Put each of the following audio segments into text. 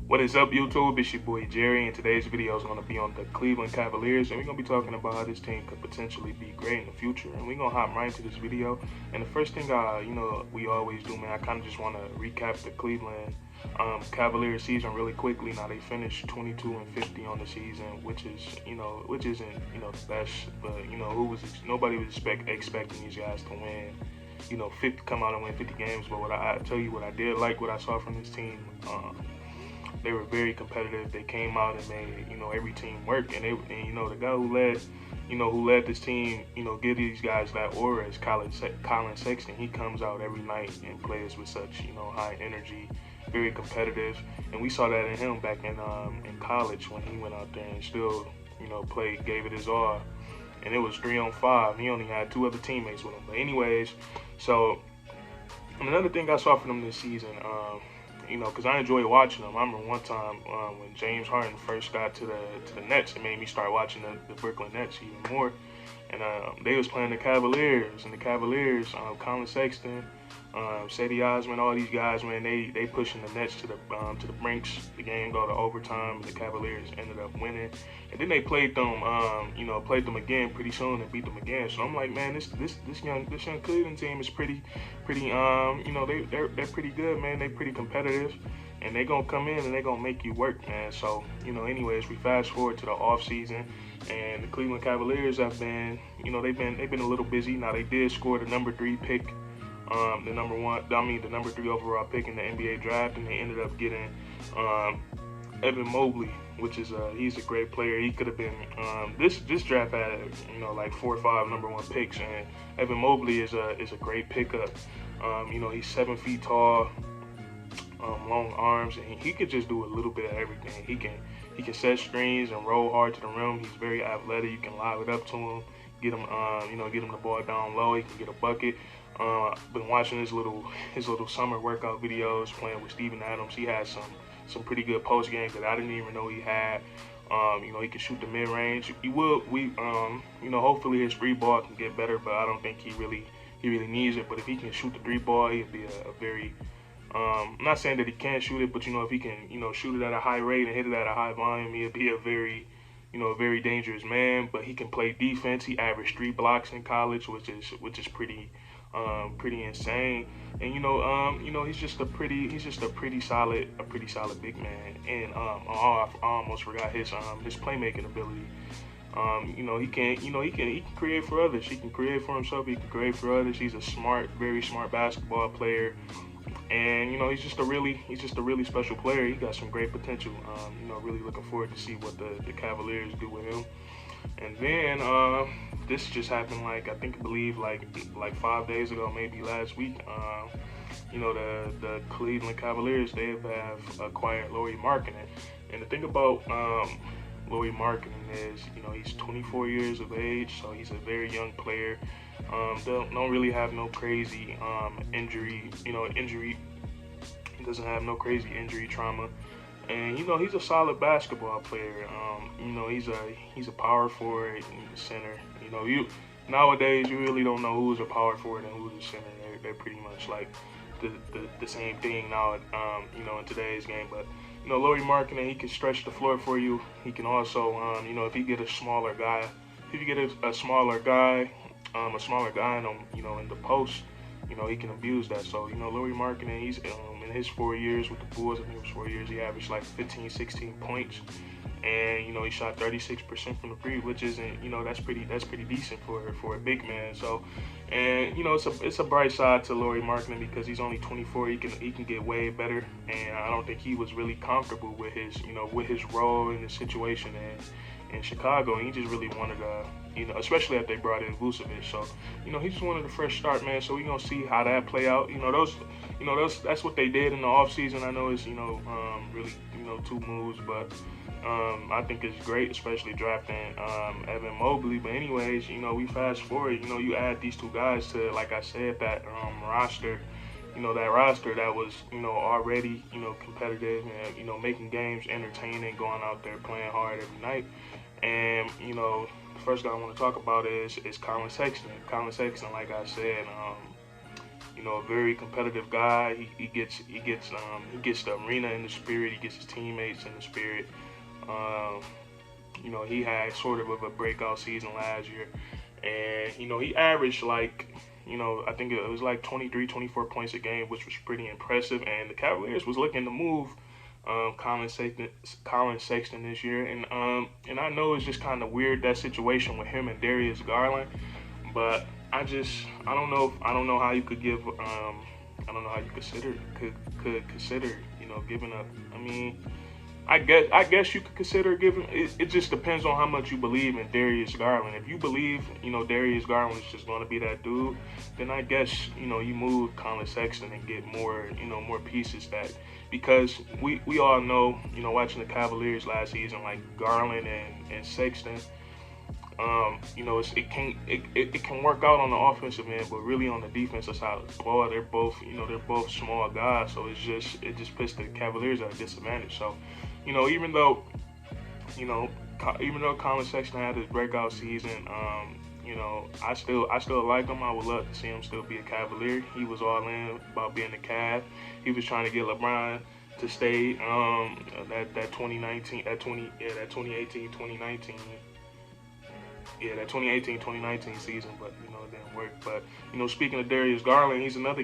What is up, YouTube? It's your boy Jerry, and today's video is going to be on the Cleveland Cavaliers, and we're going to be talking about how this team could potentially be great in the future. And we're going to hop right into this video. And the first thing, we always do, man, I kind of just want to recap the Cleveland Cavaliers season really quickly. Now, they finished 22-50 on the season, which isn't, the best, but, nobody was expecting these guys to win. 50, come out and win 50 games. But I tell you what I did like, what I saw from this team. They were very competitive. They came out and made, every team work. And the guy who led this team, give these guys that aura is Collin Sexton. He comes out every night and plays with such, high energy, very competitive. And we saw that in him back in college when he went out there and still, played, gave it his all. And it was 3-on-5. He only had 2 other teammates with him. But anyways, so another thing I saw from him this season, because I enjoy watching them. I remember one time when James Harden first got to the Nets, it made me start watching the Brooklyn Nets even more. And they was playing the Cavaliers, and the Cavaliers, Collin Sexton, Sadie Osman, all these guys, man, they pushing the Nets to the brinks. The game go to overtime, and the Cavaliers ended up winning. And then they played them again pretty soon and beat them again. So I'm like, man, this young Cleveland team is pretty, they're pretty good, man. They're pretty competitive, and they're gonna come in and they're gonna make you work, man. So anyways, we fast forward to the off season, and the Cleveland Cavaliers have been, they've been a little busy. Now they did score the number 3 pick. The number 3 overall pick in the NBA draft, and they ended up getting Evan Mobley, which is he's a great player. He could have been this draft had like 4 or 5 number 1 picks, and Evan Mobley is a great pickup. He's 7 feet tall, long arms, and he could just do a little bit of everything. He can set screens and roll hard to the rim. He's very athletic. You can live it up to him, get him the ball down low. He can get a bucket. Been watching his little summer workout videos, playing with Steven Adams. He has some pretty good post games that I didn't even know he had. He can shoot the mid range. Hopefully his free ball can get better, but I don't think he really needs it. But if he can shoot the 3 ball, he'd be a very I'm not saying that he can't shoot it, but if he can shoot it at a high rate and hit it at a high volume, he'd be a very very dangerous man. But he can play defense. He averaged 3 blocks in college, which is pretty insane. And he's just a pretty solid big man. And I almost forgot his playmaking ability. He can create for others. He can create for himself. He can create for others. He's a very smart basketball player. And he's just a really special player. He got some great potential. Really looking forward to see what the Cavaliers do with him. And then this just happened like 5 days ago, maybe last week. The Cleveland Cavaliers, they have acquired Laurie Martin. And the thing about Laurie Martin is, he's 24 years of age, so he's a very young player. Don't really have no crazy injury. He doesn't have no crazy injury trauma. And he's a solid basketball player. He's a power forward, center. Nowadays you really don't know who's a power forward and who's a center. They're pretty much like the same thing now. In today's game. But Laurie Martin, he can stretch the floor for you. He can also, if you get a smaller guy, a smaller guy in the post, he can abuse that. So Laurie Martin, he's in his 4 years with the Bulls, I think it was 4 years, he averaged like 15, 16 points, and he shot 36% from the free, which isn't, that's pretty decent for a big man. So, and it's a bright side to Laurie Martin because he's only 24. He can get way better, and I don't think he was really comfortable with his role in the situation in Chicago. And he just really wanted to, especially after they brought in Vucevic. So, he just wanted a fresh start, man. So we're gonna see how that play out. That's what they did in the offseason. I know it's really 2 moves, but I think it's great, especially drafting Evan Mobley. But anyways, we fast forward. You add these 2 guys to, like I said, that roster. That roster that was already competitive and making games entertaining, going out there playing hard every night. And the first guy I want to talk about is Collin Sexton. Collin Sexton, like I said, a very competitive guy. He gets the arena in the spirit. He gets his teammates in the spirit. Um, he had sort of a breakout season last year, and he averaged like, I think it was like 23, 24 points a game, which was pretty impressive. And the Cavaliers was looking to move Collin Sexton this year, and I know it's just kind of weird, that situation with him and Darius Garland, but I don't know how you could give I don't know how you could consider giving up. I mean, I guess you could consider giving. It just depends on how much you believe in Darius Garland. If you believe Darius Garland is just going to be that dude, then I guess you move Collin Sexton and get more more pieces that, because we all know watching the Cavaliers last season, like Garland and Sexton. It can work out on the offensive end, but really on the defensive side of the ball, they're both small guys, so it just puts the Cavaliers at a disadvantage. So, even though Collin Sexton had his breakout season, I still like him. I would love to see him still be a Cavalier. He was all in about being a Cav. He was trying to get LeBron to stay. That 2018, 2019 season, but it didn't work. But speaking of Darius Garland, he's another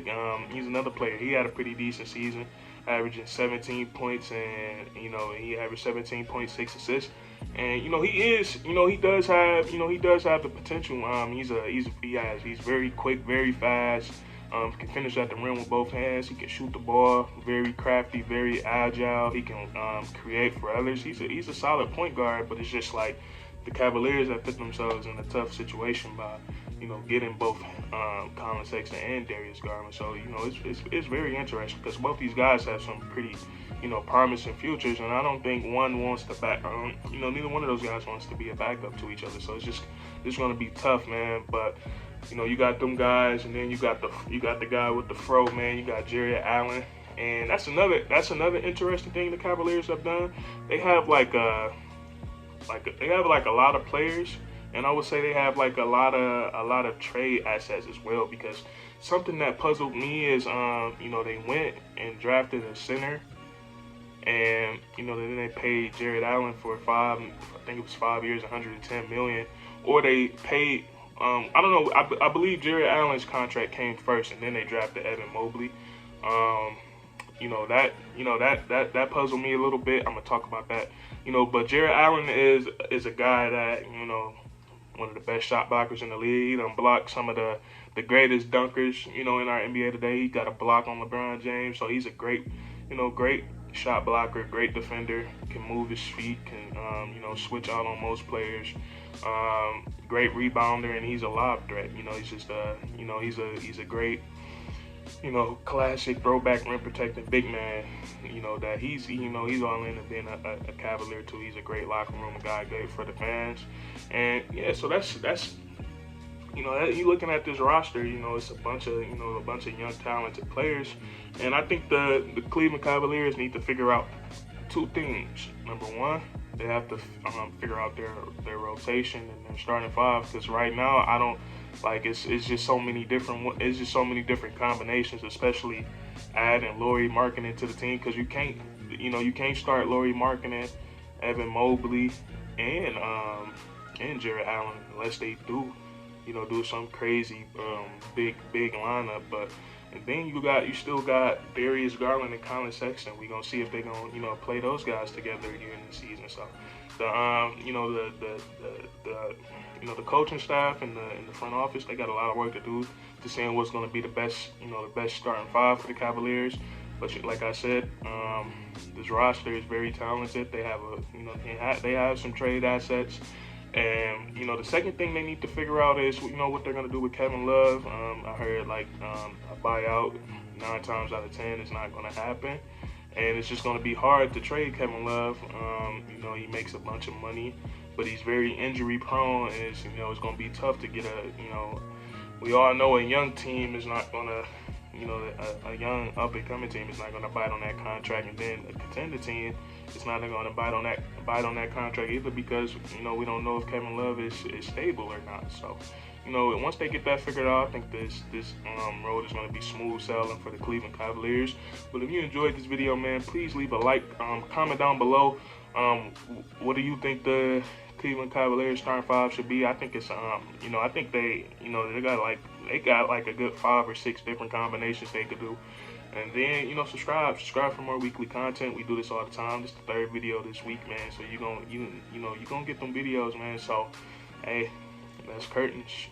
player. He had a pretty decent season, averaging 17 points, and he averaged 17.6 assists. And he does have the potential. He's very quick, very fast. Can finish at the rim with both hands. He can shoot the ball. Very crafty, very agile. He can create for others. He's a solid point guard, but it's just like the Cavaliers have put themselves in a tough situation by getting both Collin Sexton and Darius Garland. So it's very interesting because both these guys have some pretty promising futures, and I don't think one wants to neither one of those guys wants to be a backup to each other. So it's going to be tough, man. But you got them guys, and then you got the guy with the fro, man. You got Jared Allen, and that's another interesting thing the Cavaliers have done. They have a lot of players, and I would say they have like a lot of trade assets as well, because something that puzzled me is they went and drafted a center, and then they paid Jared Allen for 5 years, $110 million, or they paid I don't know, I believe Jared Allen's contract came first, and then they drafted Evan Mobley. That puzzled me a little bit. I'm gonna talk about that. But Jared Allen is a guy that one of the best shot blockers in the league. He done blocked some of the greatest dunkers in our NBA today. He got a block on LeBron James, so he's a great shot blocker, great defender. Can move his feet, can switch out on most players. Great rebounder, and he's a lob threat. He's just he's a great classic throwback rim protecting big man. That he's all in and being a Cavalier too. He's a great locker room guy, great for the fans, and yeah. So that's you looking at this roster. It's a bunch of young talented players, and I think the Cleveland Cavaliers need to figure out two things. Number one, they have to figure out their rotation and their starting five, because right now I don't. It's just so many different combinations, especially adding Laurie Martin into the team, because you can't start Laurie Martin, Evan Mobley, and Jared Allen unless they do some crazy big lineup. But and then you still got Darius Garland and Collin Sexton. We're gonna see if they're gonna play those guys together here in the season. So the coaching staff and the front office, they got a lot of work to do to seeing what's going to be the best starting five for the Cavaliers. But like I said, this roster is very talented. They have they have some trade assets, and the second thing they need to figure out is what they're going to do with Kevin Love. I heard a buyout 9 times out of 10 is not going to happen. And it's just going to be hard to trade Kevin Love. He makes a bunch of money, but he's very injury prone, and it's going to be tough to get we all know a young team is not going to, a young up and coming team is not going to bite on that contract, and then a contender team is not going to bite on that contract either, because we don't know if Kevin Love is stable or not. So you know, once they get that figured out, I think this road is going to be smooth sailing for the Cleveland Cavaliers. But if you enjoyed this video, man, please leave a like, comment down below. What do you think the Cleveland Cavaliers starting five should be? I think it's you know, I think they got like a good 5 or 6 different combinations they could do. And then, you know, subscribe for more weekly content. We do this all the time. This is the 3rd video this week, man. So you're gonna get them videos, man. So hey, that's curtains.